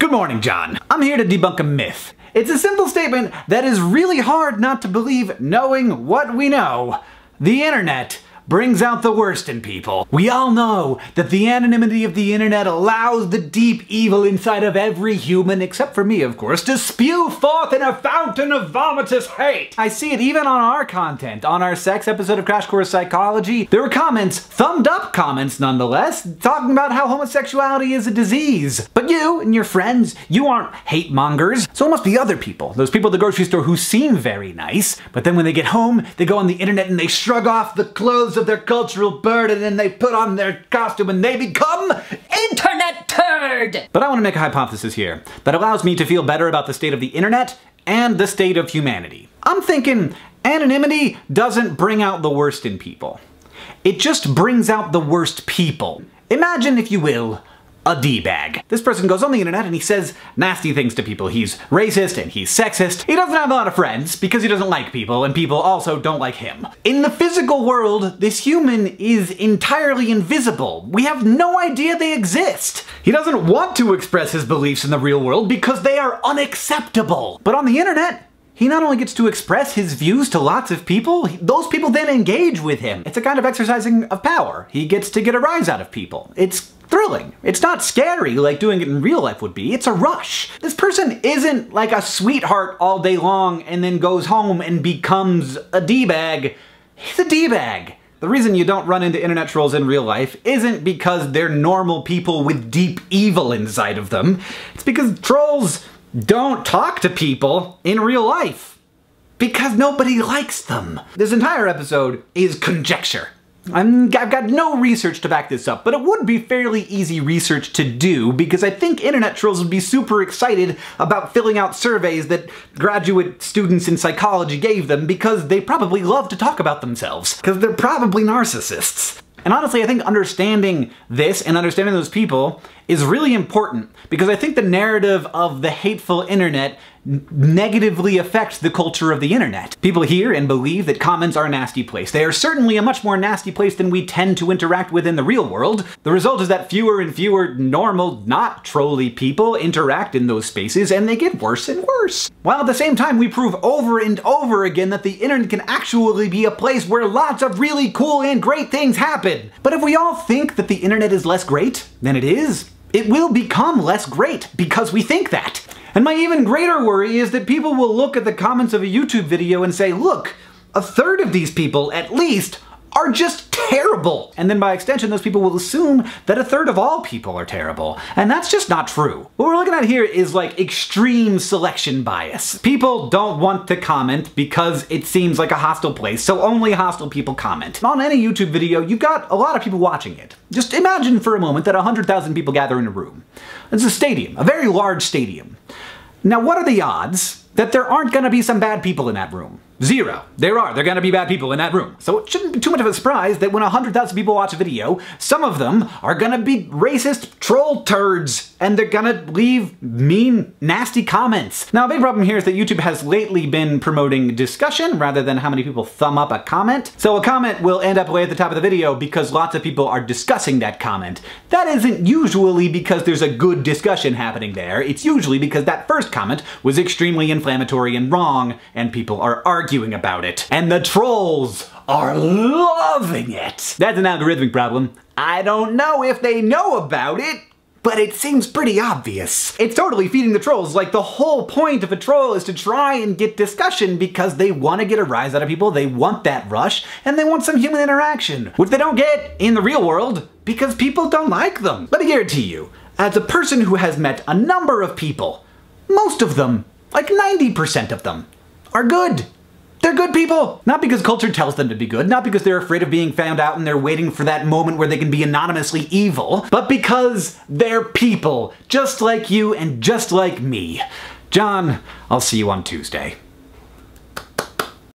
Good morning, John. I'm here to debunk a myth. It's a simple statement that is really hard not to believe knowing what we know. The internet brings out the worst in people. We all know that the anonymity of the internet allows the deep evil inside of every human, except for me of course, to spew forth in a fountain of vomitous hate. I see it even on our content. On our sex episode of Crash Course Psychology, there were comments, thumbed up comments nonetheless, talking about how homosexuality is a disease. But you and your friends, you aren't hate mongers, so it must be other people. Those people at the grocery store who seem very nice, but then when they get home, they go on the internet and they shrug off the clothes of their cultural burden and they put on their costume and they become internet turd! But I want to make a hypothesis here that allows me to feel better about the state of the internet and the state of humanity. I'm thinking anonymity doesn't bring out the worst in people. It just brings out the worst people. Imagine, if you will, a D-bag. This person goes on the internet and he says nasty things to people. He's racist and he's sexist. He doesn't have a lot of friends because he doesn't like people, and people also don't like him. In the physical world, this human is entirely invisible. We have no idea they exist. He doesn't want to express his beliefs in the real world because they are unacceptable. But on the internet, he not only gets to express his views to lots of people, those people then engage with him. It's a kind of exercising of power. He gets to get a rise out of people. It's thrilling. It's not scary like doing it in real life would be. It's a rush. This person isn't like a sweetheart all day long and then goes home and becomes a D-bag. He's a D-bag. The reason you don't run into internet trolls in real life isn't because they're normal people with deep evil inside of them. It's because trolls don't talk to people in real life. Because nobody likes them. This entire episode is conjecture. I've got no research to back this up, but it would be fairly easy research to do because I think internet trolls would be super excited about filling out surveys that graduate students in psychology gave them because they probably love to talk about themselves, because they're probably narcissists. And honestly, I think understanding this and understanding those people is really important because I think the narrative of the hateful internet negatively affects the culture of the internet. People hear and believe that comments are a nasty place. They are certainly a much more nasty place than we tend to interact with in the real world. The result is that fewer and fewer normal, not trolly people interact in those spaces, and they get worse and worse. While at the same time we prove over and over again that the internet can actually be a place where lots of really cool and great things happen. But if we all think that the internet is less great than it is, it will become less great because we think that. And my even greater worry is that people will look at the comments of a YouTube video and say, look, a third of these people, at least, are just terrible. And then by extension, those people will assume that a third of all people are terrible. And that's just not true. What we're looking at here is like extreme selection bias. People don't want to comment because it seems like a hostile place, so only hostile people comment. On any YouTube video, you've got a lot of people watching it. Just imagine for a moment that 100,000 people gather in a room. It's a stadium, a very large stadium. Now, what are the odds that there aren't gonna be some bad people in that room? Zero. They're gonna be bad people in that room. So it shouldn't be too much of a surprise that when 100,000 people watch a video, some of them are gonna be racist troll turds, and they're gonna leave mean, nasty comments. Now, a big problem here is that YouTube has lately been promoting discussion rather than how many people thumb up a comment. So a comment will end up way at the top of the video because lots of people are discussing that comment. That isn't usually because there's a good discussion happening there. It's usually because that first comment was extremely inflammatory and wrong, and people are arguing about it. And the trolls are loving it. That's an algorithmic problem. I don't know if they know about it, but it seems pretty obvious. It's totally feeding the trolls. Like, the whole point of a troll is to try and get discussion because they want to get a rise out of people, they want that rush, and they want some human interaction, which they don't get in the real world because people don't like them. Let me guarantee you, as a person who has met a number of people, most of them, like 90% of them, are good. They're good people! Not because culture tells them to be good, not because they're afraid of being found out and they're waiting for that moment where they can be anonymously evil, but because they're people, just like you and just like me. John, I'll see you on Tuesday.